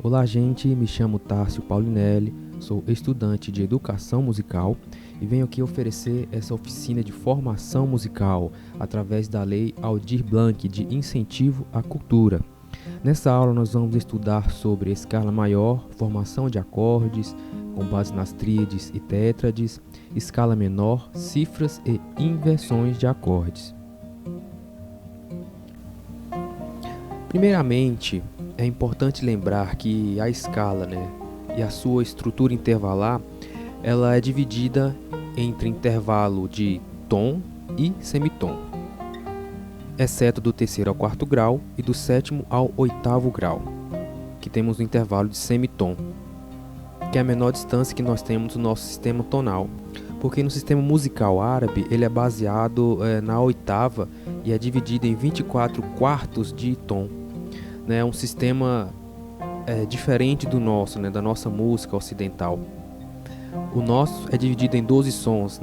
Olá, gente, me chamo Tárcio Paulinelli, sou estudante de Educação Musical e venho aqui oferecer essa oficina de formação musical através da Lei Aldir Blanc de Incentivo à Cultura. Nessa aula nós vamos estudar sobre escala maior, formação de acordes, com base nas tríades e tétrades, escala menor, cifras e inversões de acordes. Primeiramente, é importante lembrar que a escala, e a sua estrutura intervalar, ela é dividida entre intervalo de tom e semitom, exceto do terceiro ao quarto grau e do sétimo ao oitavo grau, que temos o intervalo de semitom, que é a menor distância que nós temos no nosso sistema tonal, porque no sistema musical árabe ele é baseado na oitava e é dividido em 24 quartos de tom. É um sistema diferente do nosso, da nossa música ocidental. O nosso é dividido em 12 sons,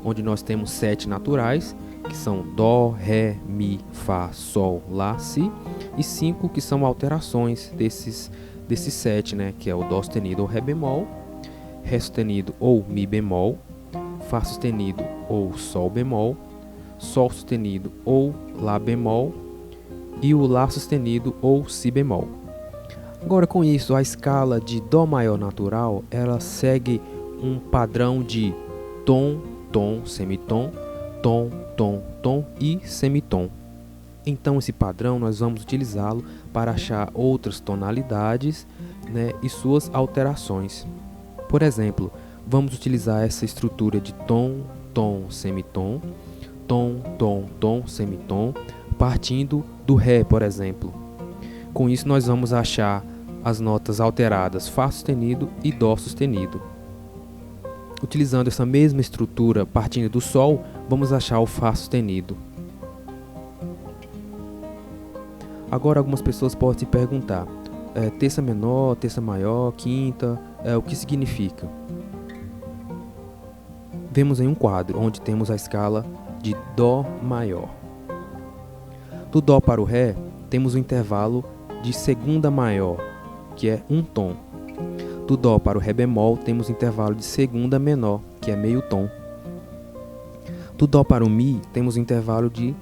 onde nós temos 7 naturais, que são Dó, Ré, Mi, Fá, Sol, Lá, Si, e 5 que são alterações desses 7, que é o Dó sustenido ou Ré bemol, Ré sustenido ou Mi bemol, Fá sustenido ou Sol bemol, Sol sustenido ou Lá bemol e o Lá sustenido ou Si bemol. Agora, com isso, a escala de Dó maior natural, ela segue um padrão de tom, tom, semitom, tom, tom, tom e semitom. Então, esse padrão nós vamos utilizá-lo para achar outras tonalidades, e suas alterações. Por exemplo, vamos utilizar essa estrutura de tom, tom, semitom, tom, tom, tom, semitom, partindo do Ré, por exemplo. Com isso, nós vamos achar as notas alteradas Fá sustenido e Dó sustenido. Utilizando essa mesma estrutura partindo do Sol, vamos achar o Fá sustenido. Agora, algumas pessoas podem se perguntar, terça menor, terça maior, quinta, o que significa? Vemos em um quadro onde temos a escala de Dó maior. Do Dó para o Ré, temos o intervalo de segunda maior, que é um tom. Do Dó para o Ré bemol, temos o intervalo de segunda menor, que é meio tom. Do Dó para o Mi, temos o intervalo de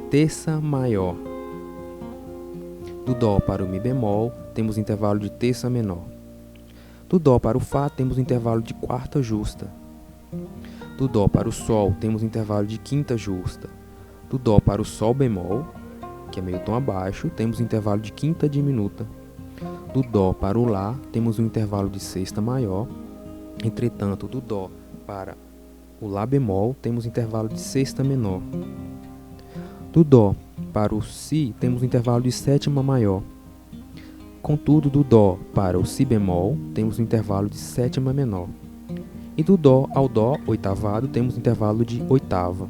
terça maior. Do Dó para o Mi bemol, temos o intervalo de terça menor. Do Dó para o Fá, temos o intervalo de quarta justa. Do Dó para o Sol, temos o intervalo de quinta justa. Do Dó para o Sol bemol, que é meio tom abaixo, temos o intervalo de quinta diminuta. Do Dó para o Lá, temos um intervalo de sexta maior. Entretanto, do Dó para o Lá bemol, temos intervalo de sexta menor. Do Dó para o Si, temos um intervalo de sétima maior. Contudo, do Dó para o Si bemol, temos um intervalo de sétima menor. E do Dó ao Dó oitavado, temos um intervalo de oitava.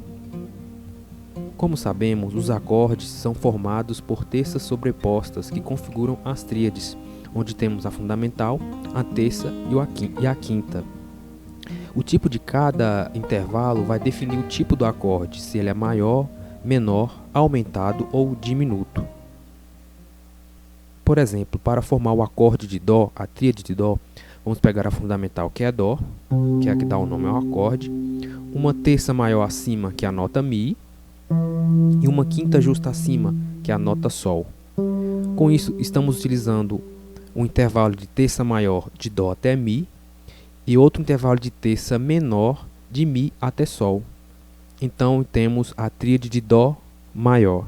Como sabemos, os acordes são formados por terças sobrepostas que configuram as tríades, onde temos a fundamental, a terça e a quinta. O tipo de cada intervalo vai definir o tipo do acorde, se ele é maior, menor, aumentado ou diminuto. Por exemplo, para formar o acorde de Dó, a tríade de Dó, vamos pegar a fundamental, que é Dó, que é a que dá o nome ao acorde, uma terça maior acima, que é a nota Mi, e uma quinta justa acima, que é a nota Sol. Com isso, estamos utilizando um intervalo de terça maior de Dó até Mi e outro intervalo de terça menor de Mi até Sol. Então, temos a tríade de Dó maior.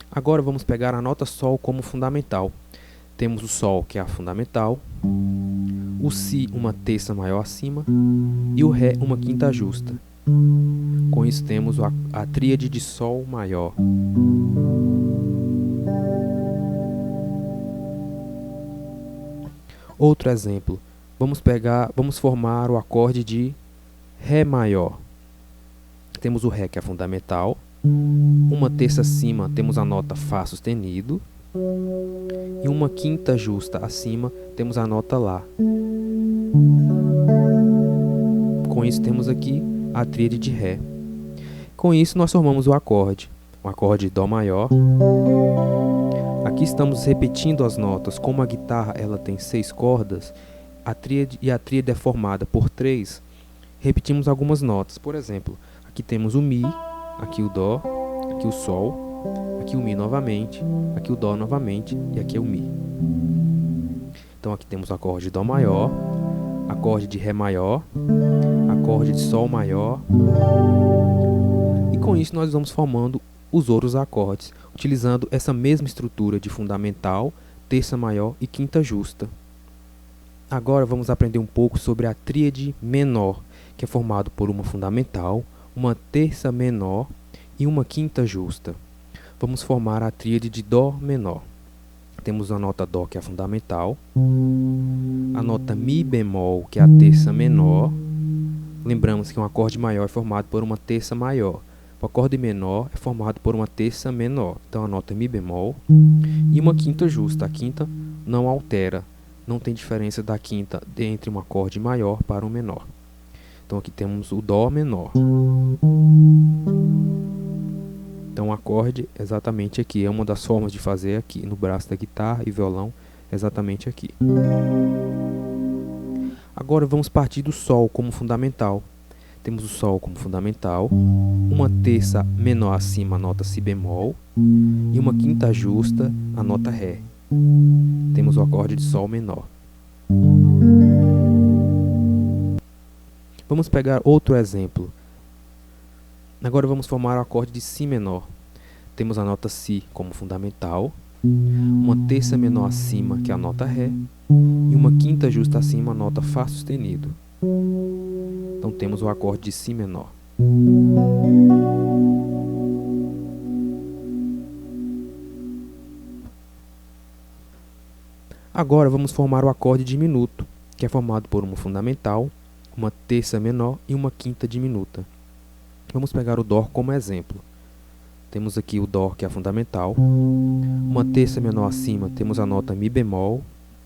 Agora vamos pegar a nota Sol como fundamental. Temos o Sol, que é a fundamental, o Si, uma terça maior acima, e o Ré, uma quinta justa. Com isso temos a tríade de Sol maior. Outro exemplo, vamos formar o acorde de Ré maior. Temos o Ré, que é a fundamental, uma terça acima temos a nota Fá sustenido, e uma quinta justa acima temos a nota Lá. Com isso temos aqui a tríade de Ré. Com isso nós formamos o acorde. um acorde de Dó maior. Aqui estamos repetindo as notas. Como a guitarra ela tem 6 cordas, a tríade é formada por 3, repetimos algumas notas. Por exemplo, aqui temos o Mi, aqui o Dó, aqui o Sol, aqui o Mi novamente, aqui o Dó novamente e aqui é o Mi. Então aqui temos o acorde de Dó maior, acorde de Ré maior, acorde de Sol maior, e com isso nós vamos formando os outros acordes, utilizando essa mesma estrutura de fundamental, terça maior e quinta justa. Agora vamos aprender um pouco sobre a tríade menor, que é formado por uma fundamental, uma terça menor e uma quinta justa. Vamos formar a tríade de Dó menor. Temos a nota Dó, que é a fundamental, a nota Mi bemol, que é a terça menor. Lembramos que um acorde maior é formado por uma terça maior. O acorde menor é formado por uma terça menor. Então a nota Mi bemol e uma quinta justa. A quinta não altera, não tem diferença da quinta entre um acorde maior para um menor. Então aqui temos o Dó menor. Então o acorde exatamente aqui, é uma das formas de fazer aqui no braço da guitarra e violão, exatamente aqui. Agora vamos partir do Sol como fundamental. Temos o Sol como fundamental, uma terça menor acima, a nota Si bemol, e uma quinta justa, a nota Ré. Temos o acorde de Sol menor. Vamos pegar outro exemplo. Agora vamos formar o acorde de Si menor. Temos a nota Si como fundamental, uma terça menor acima, que é a nota Ré, e uma quinta justa acima, a nota Fá sustenido. Então temos o acorde de Si menor. Agora vamos formar o acorde diminuto, que é formado por uma fundamental, uma terça menor e uma quinta diminuta. Vamos pegar o Dó como exemplo. Temos aqui o Dó, que é a fundamental, uma terça menor acima temos a nota Mi bemol,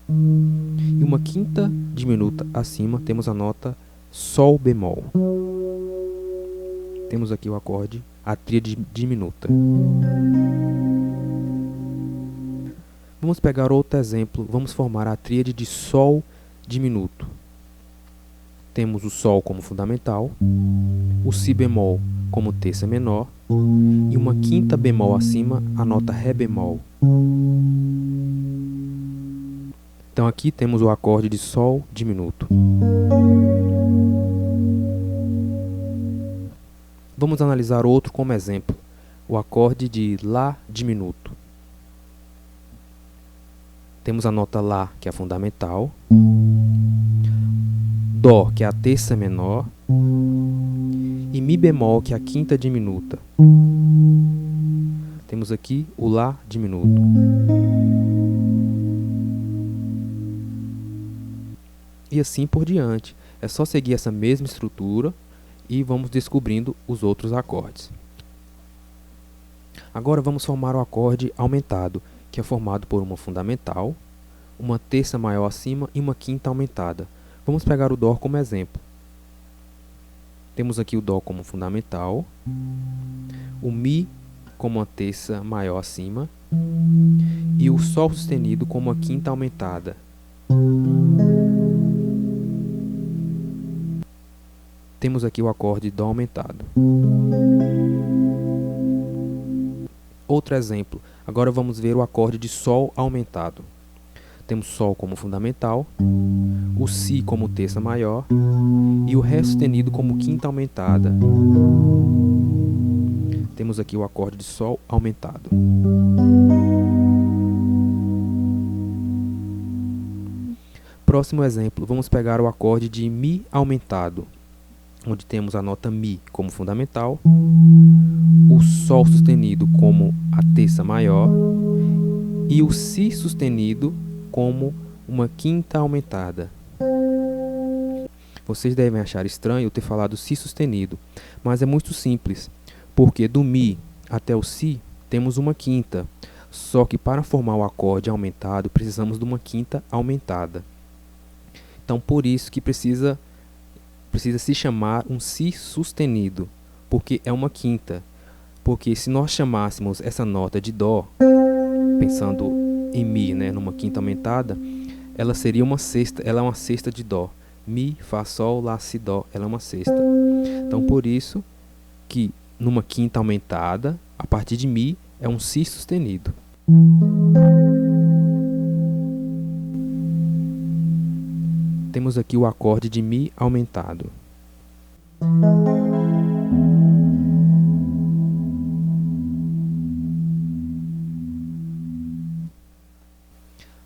e uma quinta diminuta acima temos a nota Sol bemol. Temos aqui o acorde, a tríade diminuta. Vamos pegar outro exemplo, vamos formar a tríade de Sol diminuto. Temos o Sol como fundamental, o Si bemol como terça menor e uma quinta bemol acima, a nota Ré bemol. Então aqui temos o acorde de Sol diminuto. Vamos analisar outro como exemplo, o acorde de Lá diminuto. Temos a nota Lá, que é a fundamental, Dó, que é a terça menor, e Mi bemol, que é a quinta diminuta. Temos aqui o Lá diminuto. E assim por diante. É só seguir essa mesma estrutura e vamos descobrindo os outros acordes. Agora vamos formar o acorde aumentado, que é formado por uma fundamental, uma terça maior acima e uma quinta aumentada. Vamos pegar o Dó como exemplo. Temos aqui o Dó como fundamental, o Mi como uma terça maior acima e o Sol sustenido como uma quinta aumentada. Temos aqui o acorde de Dó aumentado. Outro exemplo. Agora vamos ver o acorde de Sol aumentado. Temos Sol como fundamental, o Si como terça maior e o Ré sustenido como quinta aumentada. Temos aqui o acorde de Sol aumentado. Próximo exemplo, vamos pegar o acorde de Mi aumentado, onde temos a nota Mi como fundamental, o Sol sustenido como a terça maior e o Si sustenido como uma quinta aumentada. Vocês devem achar estranho eu ter falado Si sustenido, mas é muito simples, porque do Mi até o Si temos uma quinta, só que para formar o acorde aumentado precisamos de uma quinta aumentada. Então por isso que precisa se chamar um Si sustenido, porque é uma quinta. porque se nós chamássemos essa nota de Dó, pensando em Mi, né, numa quinta aumentada, ela seria uma sexta, ela é uma sexta de Dó. Mi, Fá, Sol, Lá, Si, Dó, ela é uma sexta. Então, por isso que numa quinta aumentada, a partir de Mi, é um Si sustenido. Temos aqui o acorde de Mi aumentado.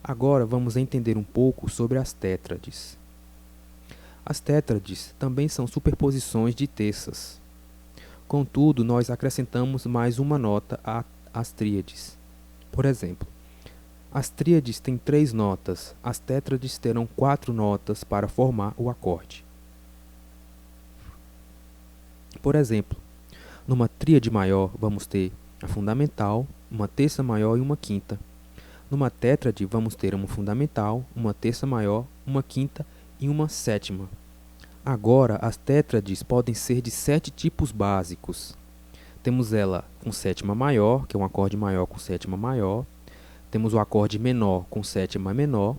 Agora vamos entender um pouco sobre as tétrades. As tétrades também são superposições de terças. Contudo, nós acrescentamos mais uma nota às tríades. Por exemplo, as tríades têm 3 notas, as tétrades terão 4 notas para formar o acorde. Por exemplo, numa tríade maior vamos ter a fundamental, uma terça maior e uma quinta. Numa tétrade vamos ter uma fundamental, uma terça maior, uma quinta e uma sétima. Agora, as tétrades podem ser de 7 tipos básicos. Temos ela com sétima maior, que é um acorde maior com sétima maior. Temos o acorde menor com sétima menor.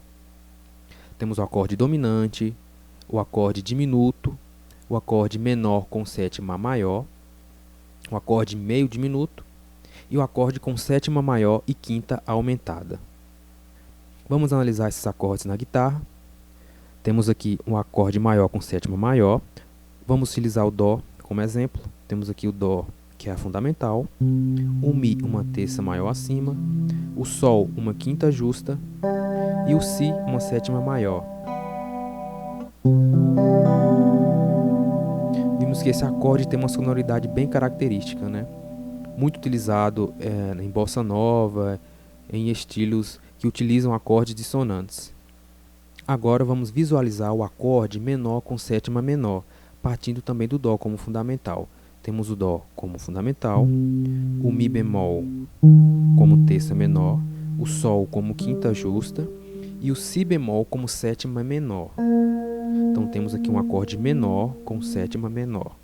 Temos o acorde dominante, o acorde diminuto, o acorde menor com sétima maior, o acorde meio diminuto e o acorde com sétima maior e quinta aumentada. Vamos analisar esses acordes na guitarra. Temos aqui um acorde maior com sétima maior. Vamos utilizar o Dó como exemplo. Temos aqui o Dó, que é a fundamental, o Mi, uma terça maior acima, o Sol, uma quinta justa e o Si, uma sétima maior. Vimos que esse acorde tem uma sonoridade bem característica, né? Muito utilizado em bossa nova, em estilos que utilizam acordes dissonantes. Agora vamos visualizar o acorde menor com sétima menor, partindo também do Dó como fundamental. Temos o Dó como fundamental, o Mi bemol como terça menor, o Sol como quinta justa e o Si bemol como sétima menor. Então temos aqui um acorde menor com sétima menor.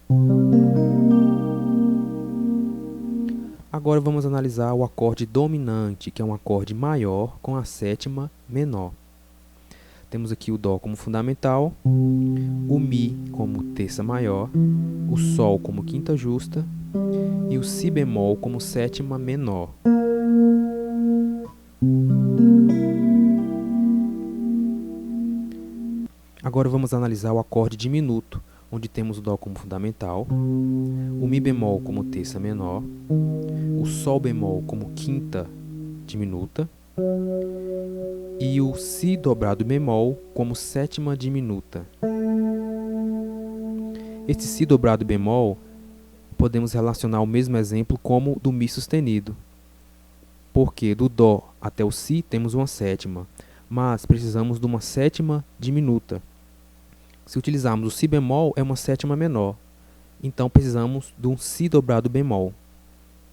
Agora vamos analisar o acorde dominante, que é um acorde maior com a sétima menor. Temos aqui o Dó como fundamental, o Mi como terça maior, o Sol como quinta justa e o Si bemol como sétima menor. Agora vamos analisar o acorde diminuto, onde temos o Dó como fundamental, o Mi bemol como terça menor, o Sol bemol como quinta diminuta e o Si dobrado bemol como sétima diminuta. Este Si dobrado bemol podemos relacionar o mesmo exemplo como do Mi sustenido, porque do Dó até o Si temos uma sétima, mas precisamos de uma sétima diminuta. Se utilizarmos o Si bemol, é uma sétima menor, então precisamos de um Si dobrado bemol,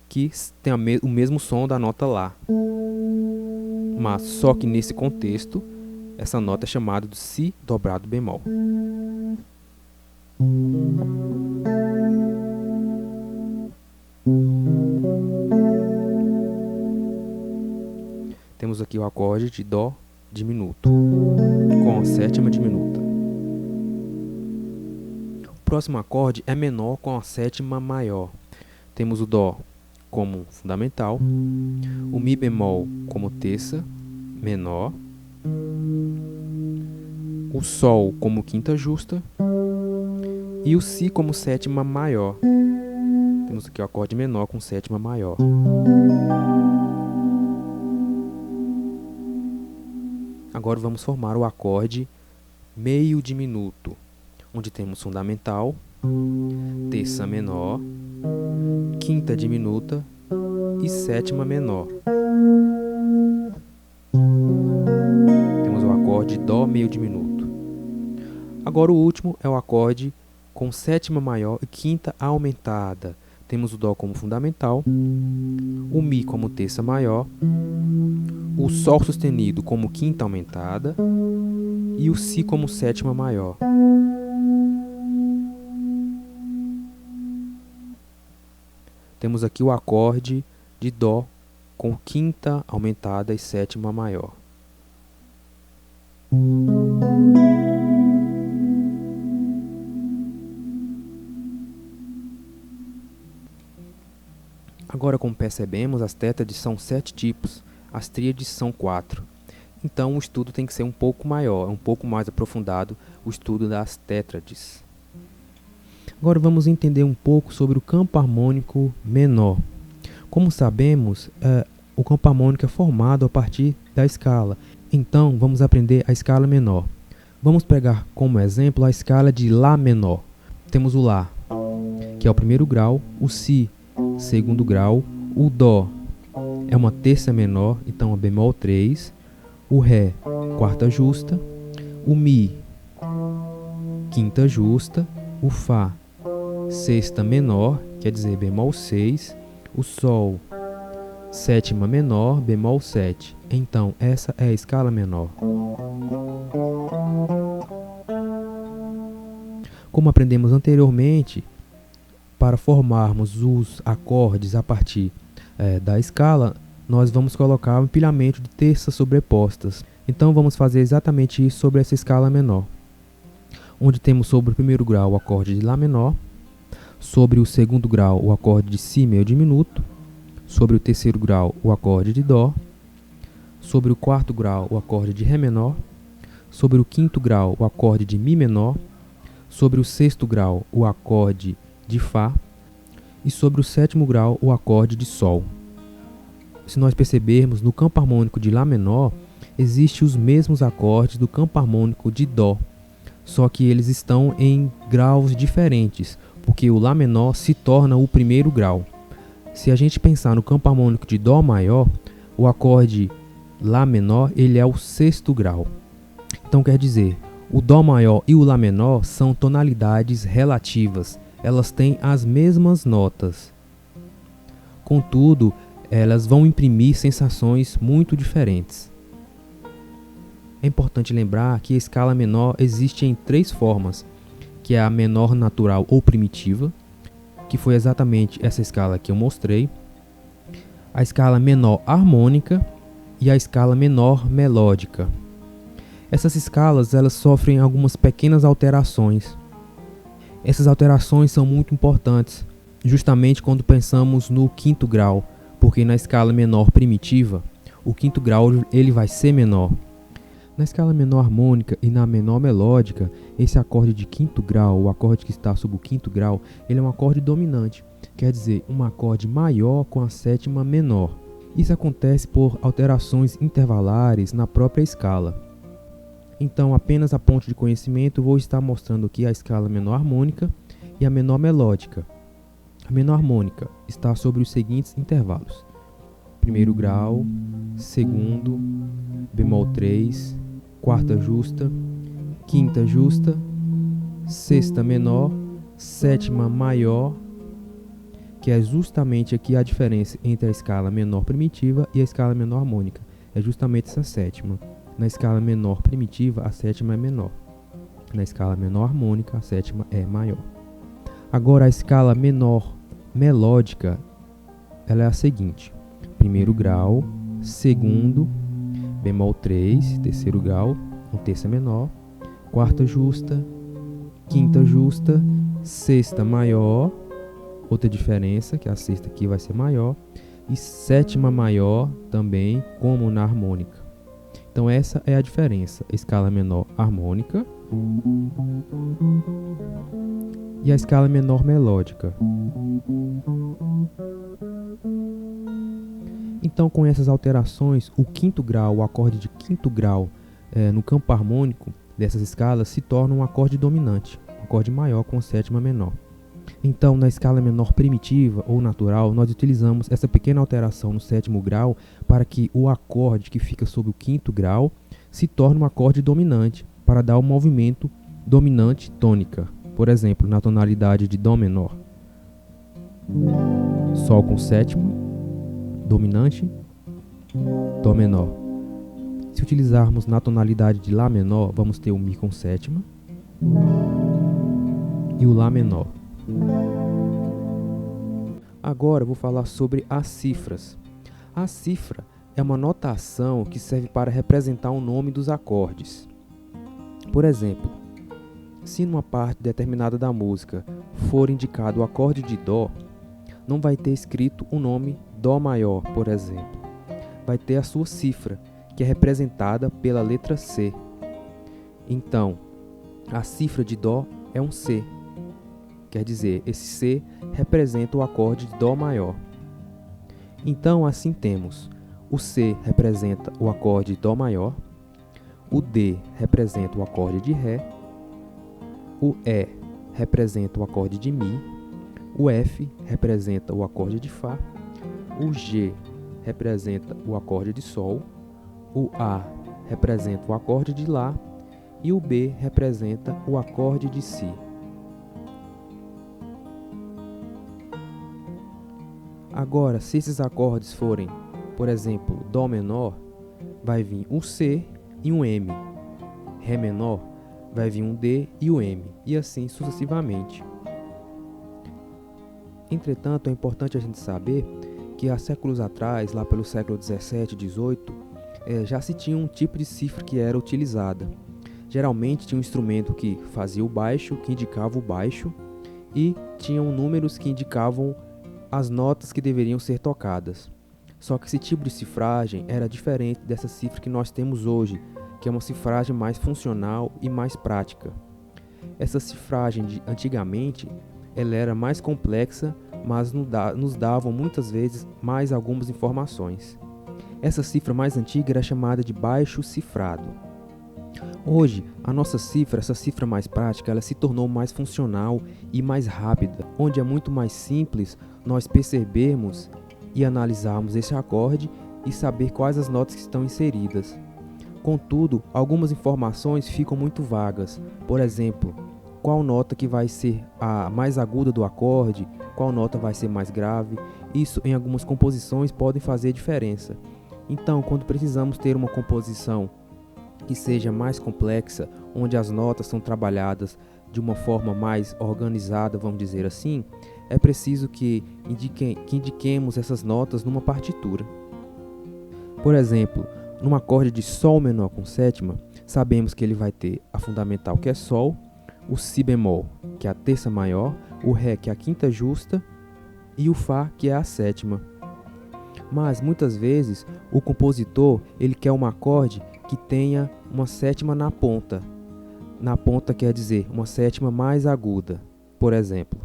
que tem o mesmo som da nota Lá. Mas só que nesse contexto, essa nota é chamada de Si dobrado bemol. Temos aqui o acorde de Dó diminuto, com a sétima diminuta. O próximo acorde é menor com a sétima maior. Temos o Dó como fundamental, o Mi bemol como terça menor, o Sol como quinta justa e o Si como sétima maior. Temos aqui o acorde menor com sétima maior. Agora vamos formar o acorde meio diminuto, onde temos fundamental, terça menor, quinta diminuta e sétima menor. Temos o acorde Dó meio diminuto. Agora o último é o acorde com sétima maior e quinta aumentada. Temos o Dó como fundamental, o Mi como terça maior, o Sol sustenido como quinta aumentada e o Si como sétima maior. temos aqui o acorde de Dó com quinta aumentada e sétima maior. Agora, como percebemos, as tétrades são 7 tipos, as tríades são 4. Então, o estudo tem que ser um pouco maior, um pouco mais aprofundado, o estudo das tétrades. Agora vamos entender um pouco sobre o campo harmônico menor. Como sabemos, o campo harmônico é formado a partir da escala. Então, vamos aprender a escala menor. Vamos pegar como exemplo a escala de Lá menor. Temos o Lá, que é o primeiro grau, o Si, segundo grau, o Dó é uma terça menor, então é bemol 3, o Ré, quarta justa, o Mi, quinta justa, o Fá, sexta menor, quer dizer bemol 6, o Sol, sétima menor, bemol 7. Então, essa é a escala menor. Como aprendemos anteriormente, para formarmos os acordes a partir da escala, nós vamos colocar um empilhamento de terças sobrepostas. Então, vamos fazer exatamente isso sobre essa escala menor, onde temos sobre o primeiro grau o acorde de Lá menor, sobre o segundo grau o acorde de Si meio diminuto, sobre o terceiro grau o acorde de Dó, sobre o quarto grau o acorde de Ré menor, sobre o quinto grau o acorde de Mi menor, sobre o sexto grau o acorde de Fá e sobre o sétimo grau o acorde de Sol. Se nós percebermos, no campo harmônico de Lá menor, existem os mesmos acordes do campo harmônico de Dó, só que eles estão em graus diferentes, porque o Lá menor se torna o primeiro grau. Se a gente pensar no campo harmônico de Dó maior, o acorde Lá menor ele é o sexto grau. Então quer dizer, o Dó maior e o Lá menor são tonalidades relativas, elas têm as mesmas notas. Contudo, elas vão imprimir sensações muito diferentes. É importante lembrar que a escala menor existe em 3 formas, que é a menor natural ou primitiva, que foi exatamente essa escala que eu mostrei, a escala menor harmônica e a escala menor melódica. Essas escalas elas sofrem algumas pequenas alterações. Essas alterações são muito importantes, justamente quando pensamos no quinto grau, porque na escala menor primitiva, o quinto grau ele vai ser menor. Na escala menor harmônica e na menor melódica, esse acorde de quinto grau, o acorde que está sob o quinto grau, ele é um acorde dominante, quer dizer, um acorde maior com a sétima menor. Isso acontece por alterações intervalares na própria escala. Então, apenas a ponto de conhecimento, vou estar mostrando aqui a escala menor harmônica e a menor melódica. A menor harmônica está sobre os seguintes intervalos: primeiro grau, segundo, bemol 3, quarta justa, quinta justa, sexta menor, sétima maior, que é justamente aqui a diferença entre a escala menor primitiva e a escala menor harmônica. É justamente essa sétima. Na escala menor primitiva, a sétima é menor. Na escala menor harmônica, a sétima é maior. Agora, a escala menor melódica, ela é a seguinte: primeiro grau, segundo, bemol 3, terceiro grau, um terça menor, quarta justa, quinta justa, sexta maior, outra diferença, que a sexta aqui vai ser maior, e sétima maior também, como na harmônica. Então essa é a diferença, a escala menor harmônica e a escala menor melódica. Então, com essas alterações, o quinto grau, o acorde de quinto grau no campo harmônico dessas escalas se torna um acorde dominante, um acorde maior com sétima menor. Então, na escala menor primitiva ou natural, nós utilizamos essa pequena alteração no sétimo grau para que o acorde que fica sob o quinto grau se torne um acorde dominante, para dar um movimento dominante tônica. Por exemplo, na tonalidade de Dó menor, Sol com sétima, dominante, Dó menor. Se utilizarmos na tonalidade de Lá menor, vamos ter o Mi com sétima e o Lá menor. Agora eu vou falar sobre as cifras. A cifra é uma notação que serve para representar o nome dos acordes. Por exemplo, se numa parte determinada da música for indicado o acorde de Dó, não vai ter escrito o nome Dó maior, por exemplo. Vai ter a sua cifra, que é representada pela letra C. Então, a cifra de Dó é um C. Quer dizer, esse C representa o acorde de Dó maior. Então, assim temos: o C representa o acorde de Dó maior, o D representa o acorde de Ré, o E representa o acorde de Mi, o F representa o acorde de Fá, o G representa o acorde de Sol, o A representa o acorde de Lá e o B representa o acorde de Si. Agora, se esses acordes forem, por exemplo, Dó menor, vai vir um C e um M. Ré menor, vai vir um D e o M, e assim sucessivamente. Entretanto, é importante a gente saber que há séculos atrás, lá pelo século 17 e 18, já se tinha um tipo de cifra que era utilizada. Geralmente tinha um instrumento que fazia o baixo, que indicava o baixo, e tinham números que indicavam as notas que deveriam ser tocadas. Só que esse tipo de cifragem era diferente dessa cifra que nós temos hoje, que é uma cifragem mais funcional e mais prática. Essa cifragem de antigamente, ela era mais complexa, mas nos davam muitas vezes mais algumas informações. Essa cifra mais antiga era chamada de baixo cifrado. Hoje, a nossa cifra, essa cifra mais prática, ela se tornou mais funcional e mais rápida, onde é muito mais simples nós percebermos e analisarmos esse acorde e saber quais as notas que estão inseridas. Contudo, algumas informações ficam muito vagas. Por exemplo, qual nota que vai ser a mais aguda do acorde, qual nota vai ser mais grave. Isso em algumas composições pode fazer diferença. Então, quando precisamos ter uma composição que seja mais complexa, onde as notas são trabalhadas de uma forma mais organizada, vamos dizer assim, é preciso que indiquemos essas notas numa partitura. Por exemplo, num acorde de Sol menor com sétima, sabemos que ele vai ter a fundamental, que é Sol, o Si bemol, que é a terça maior, o Ré, que é a quinta justa, e o Fá, que é a sétima. Mas muitas vezes o compositor ele quer um acorde que tenha uma sétima na ponta. Na ponta quer dizer uma sétima mais aguda, por exemplo.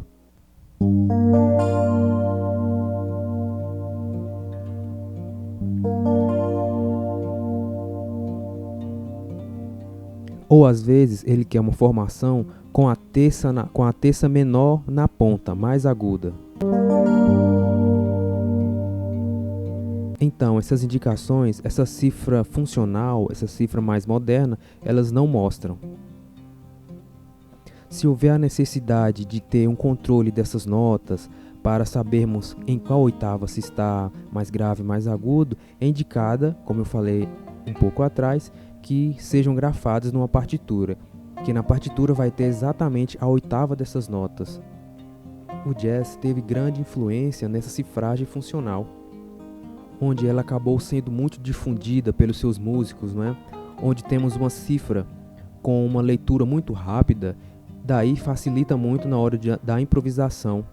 Ou às vezes ele quer uma formação com a terça menor na ponta, mais aguda. Então, essas indicações, essa cifra funcional, essa cifra mais moderna, elas não mostram. Se houver a necessidade de ter um controle dessas notas para sabermos em qual oitava se está mais grave, mais agudo, é indicada, como eu falei um pouco atrás, que sejam grafadas numa partitura, que na partitura vai ter exatamente a oitava dessas notas. O jazz teve grande influência nessa cifragem funcional, onde ela acabou sendo muito difundida pelos seus músicos, onde temos uma cifra com uma leitura muito rápida, daí facilita muito na hora da improvisação.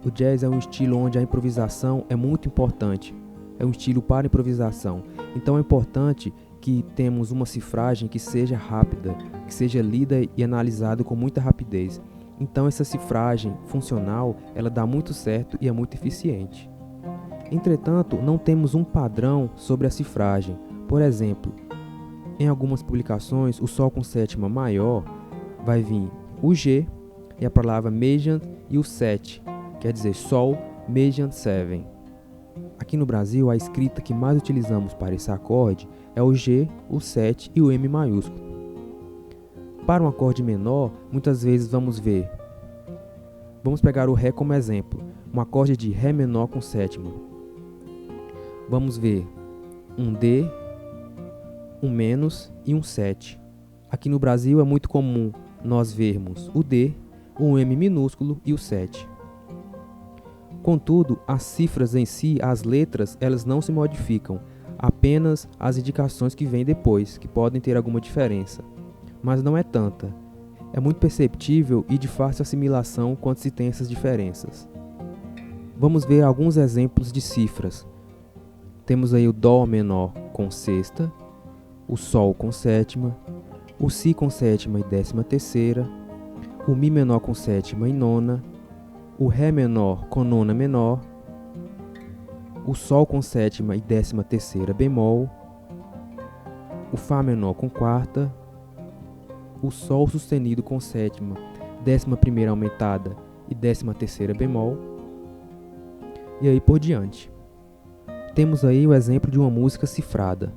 O jazz é um estilo onde a improvisação é muito importante, é um estilo para improvisação, então é importante que temos uma cifragem que seja rápida, que seja lida e analisada com muita rapidez. Então essa cifragem funcional, ela dá muito certo e é muito eficiente. Entretanto, não temos um padrão sobre a cifragem. Por exemplo, em algumas publicações, o Sol com sétima maior vai vir o G e a palavra major e o 7, quer dizer Sol major 7. Aqui no Brasil, a escrita que mais utilizamos para esse acorde é o G, o 7 e o M maiúsculo. Para um acorde menor, muitas vezes vamos pegar o Ré como exemplo, um acorde de Ré menor com sétima. Vamos ver um D, um menos e um 7. Aqui no Brasil é muito comum nós vermos o D, o M minúsculo e o 7. Contudo, as cifras em si, as letras, elas não se modificam, apenas as indicações que vêm depois, que podem ter alguma diferença, mas não é tanta. É muito perceptível e de fácil assimilação quando se tem essas diferenças. Vamos ver alguns exemplos de cifras. Temos aí o Dó menor com sexta, o Sol com sétima, o Si com sétima e 13ª, o Mi menor com sétima e nona, o Ré menor com nona menor, o Sol com sétima e 13ª bemol, o Fá menor com quarta, o Sol sustenido com sétima, 11ª aumentada e 13ª bemol, e aí por diante. Temos aí o exemplo de uma música cifrada.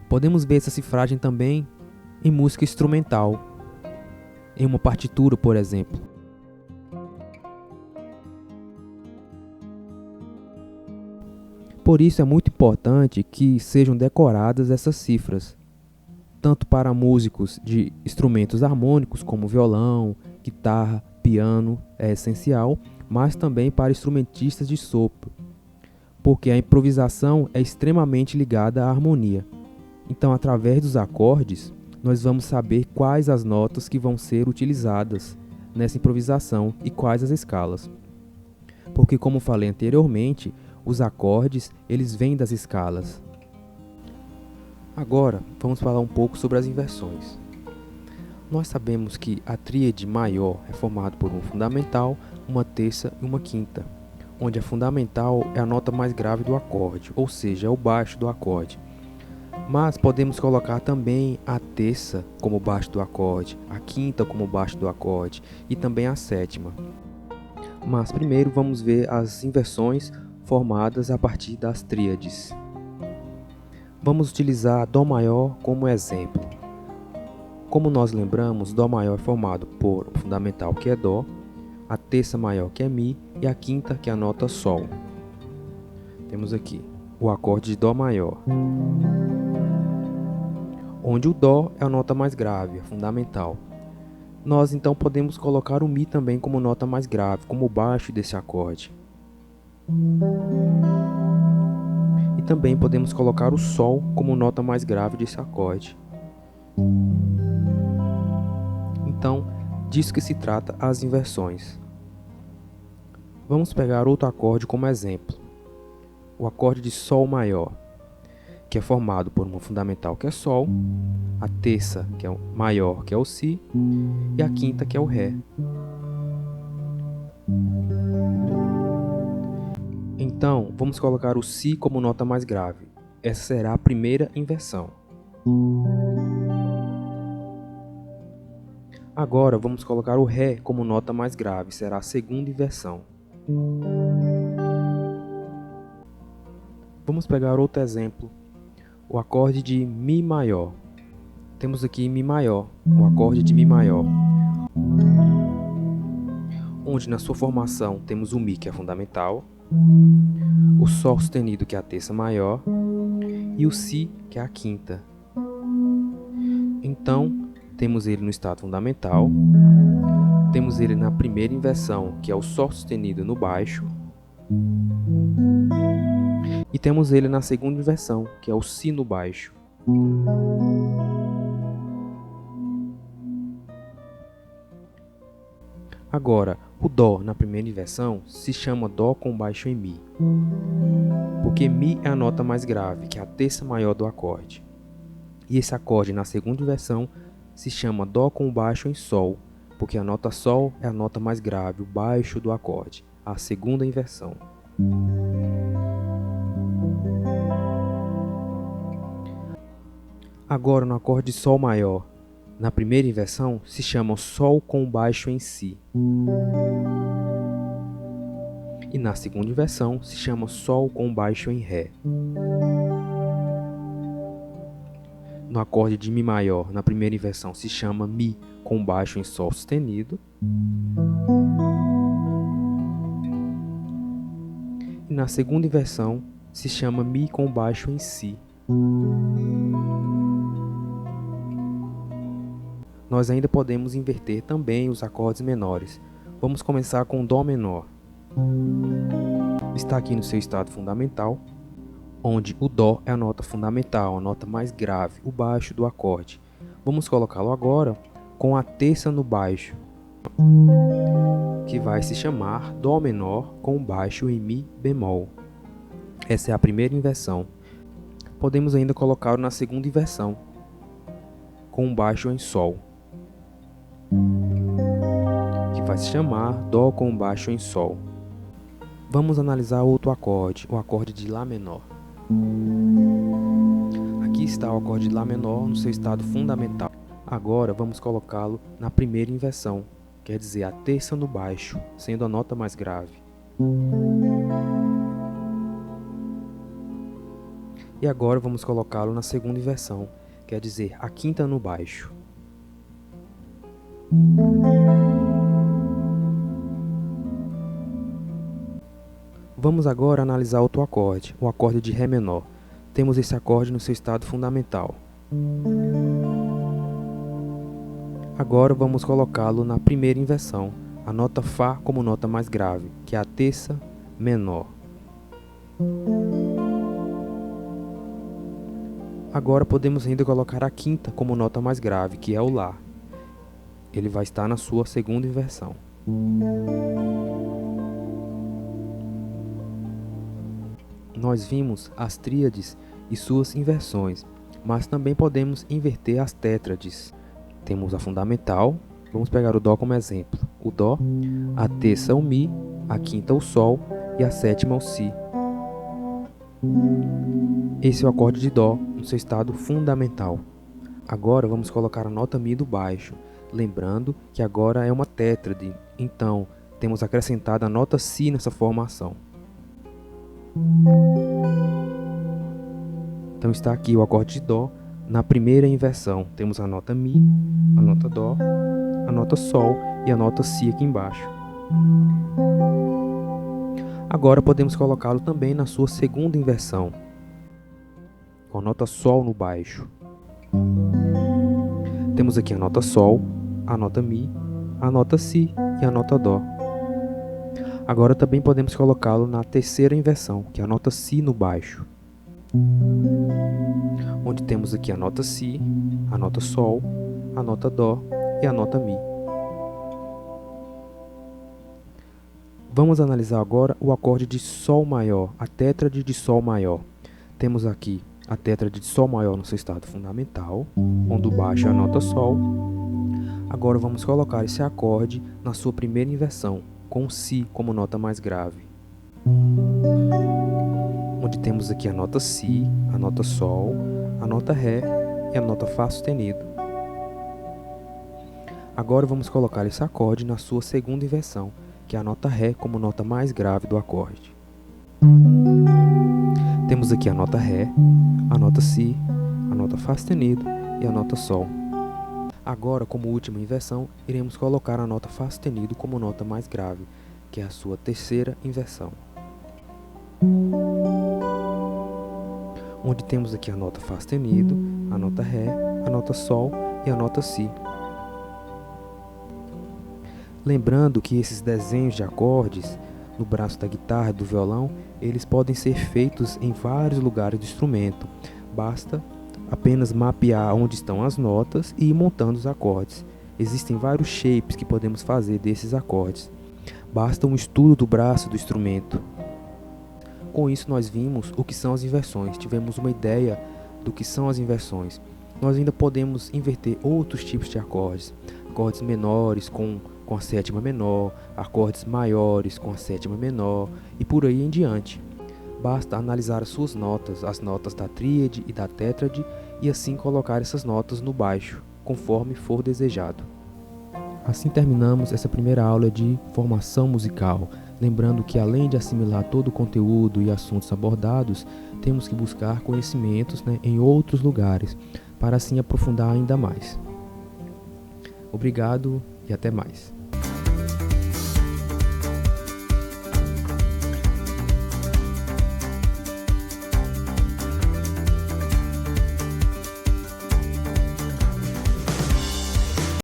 Podemos ver essa cifragem também em música instrumental, em uma partitura, por exemplo. Por isso é muito importante que sejam decoradas essas cifras, tanto para músicos de instrumentos harmônicos como violão, guitarra, piano, é essencial, mas também para instrumentistas de sopro, porque a improvisação é extremamente ligada à harmonia. Então, através dos acordes, nós vamos saber quais as notas que vão ser utilizadas nessa improvisação e quais as escalas. Porque, como falei anteriormente, os acordes, eles vêm das escalas. Agora, vamos falar um pouco sobre as inversões. Nós sabemos que a tríade maior é formada por um fundamental, uma terça e uma quinta, onde a fundamental é a nota mais grave do acorde, ou seja, é o baixo do acorde. Mas podemos colocar também a terça como baixo do acorde, a quinta como baixo do acorde e também a sétima. Mas primeiro vamos ver as inversões formadas a partir das tríades. Vamos utilizar Dó maior como exemplo. Como nós lembramos, Dó maior é formado por o fundamental, que é Dó, a terça maior, que é Mi, e a quinta, que é a nota Sol. Temos aqui o acorde de Dó maior, onde o Dó é a nota mais grave, a fundamental. Nós então podemos colocar o Mi também como nota mais grave, como baixo desse acorde. E também podemos colocar o Sol como nota mais grave desse acorde. Então, disso que se trata as inversões. Vamos pegar outro acorde como exemplo. O acorde de Sol maior, que é formado por uma fundamental, que é Sol, a terça, que é o maior, que é o Si, e a quinta, que é o Ré. Então, vamos colocar o Si como nota mais grave. Essa será a primeira inversão. Agora, vamos colocar o Ré como nota mais grave. Será a segunda inversão. Vamos pegar outro exemplo. O acorde de Mi maior. Temos aqui Mi maior, o acorde de Mi maior, onde na sua formação temos o Mi, que é fundamental, o Sol sustenido, que é a terça maior, e o Si, que é a quinta. Então, temos ele no estado fundamental, temos ele na primeira inversão, que é o Sol sustenido no baixo, e temos ele na segunda inversão, que é o Si no baixo. Agora, o Dó na primeira inversão se chama Dó com baixo em Mi, porque Mi é a nota mais grave, que é a terça maior do acorde. E esse acorde na segunda inversão se chama Dó com baixo em Sol, porque a nota Sol é a nota mais grave, o baixo do acorde, a segunda inversão. Agora, no acorde de Sol maior, na primeira inversão, se chama Sol com baixo em Si. E na segunda inversão, se chama Sol com baixo em Ré. No acorde de Mi maior, na primeira inversão, se chama Mi com baixo em Sol sustenido. E na segunda inversão se chama Mi com baixo em Si. Nós ainda podemos inverter também os acordes menores. Vamos começar com Dó menor. Está aqui no seu estado fundamental, onde o Dó é a nota fundamental, a nota mais grave, o baixo do acorde. Vamos colocá-lo agora com a terça no baixo, que vai se chamar Dó menor com baixo em Mi bemol. Essa é a primeira inversão. Podemos ainda colocá-lo na segunda inversão, com baixo em Sol, que vai se chamar Dó com baixo em Sol. Vamos analisar outro acorde, o acorde de Lá menor. Aqui está o acorde de Lá menor no seu estado fundamental. Agora vamos colocá-lo na primeira inversão, quer dizer, a terça no baixo, sendo a nota mais grave. E agora vamos colocá-lo na segunda inversão, quer dizer, a quinta no baixo. Vamos agora analisar outro acorde, o acorde de Ré menor. Temos esse acorde no seu estado fundamental. Agora vamos colocá-lo na primeira inversão, a nota Fá como nota mais grave, que é a terça menor. Agora podemos ainda colocar a quinta como nota mais grave, que é o Lá. Ele vai estar na sua segunda inversão. Nós vimos as tríades e suas inversões, mas também podemos inverter as tétrades. Temos a fundamental, vamos pegar o Dó como exemplo. O Dó, a terça o Mi, a quinta o Sol e a sétima o Si. Esse é o acorde de Dó no seu estado fundamental. Agora vamos colocar a nota Mi do baixo, lembrando que agora é uma tétrade, então temos acrescentado a nota Si nessa formação. Então está aqui o acorde de Dó na primeira inversão. Temos a nota Mi, a nota Dó, a nota Sol e a nota Si aqui embaixo. Agora podemos colocá-lo também na sua segunda inversão, com a nota Sol no baixo. Temos aqui a nota Sol, a nota Mi, a nota Si e a nota Dó. Agora também podemos colocá-lo na terceira inversão, que é a nota Si no baixo, onde temos aqui a nota Si, a nota Sol, a nota Dó e a nota Mi. Vamos analisar agora o acorde de Sol maior, a tétrade de Sol maior. Temos aqui a tétrade de Sol maior no seu estado fundamental, onde o baixo é a nota Sol. Agora vamos colocar esse acorde na sua primeira inversão, com o Si como nota mais grave, onde temos aqui a nota Si, a nota Sol, a nota Ré e a nota Fá sustenido. Agora vamos colocar esse acorde na sua segunda inversão, que é a nota Ré como nota mais grave do acorde. Temos aqui a nota Ré, a nota Si, a nota Fá sustenido e a nota Sol. Agora, como última inversão, iremos colocar a nota Fá sustenido como nota mais grave, que é a sua terceira inversão, onde temos aqui a nota Fá sustenido, a nota Ré, a nota Sol e a nota Si. Lembrando que esses desenhos de acordes no braço da guitarra e do violão, eles podem ser feitos em vários lugares do instrumento. Basta apenas mapear onde estão as notas e ir montando os acordes. Existem vários shapes que podemos fazer desses acordes. Basta um estudo do braço do instrumento. Com isso nós vimos o que são as inversões, tivemos uma ideia do que são as inversões. Nós ainda podemos inverter outros tipos de acordes. Acordes menores com a sétima menor, acordes maiores com a sétima menor e por aí em diante. Basta analisar as suas notas, as notas da tríade e da tétrade, e assim colocar essas notas no baixo, conforme for desejado. Assim terminamos essa primeira aula de formação musical. Lembrando que além de assimilar todo o conteúdo e assuntos abordados, temos que buscar conhecimentos em outros lugares, para assim aprofundar ainda mais. Obrigado e até mais.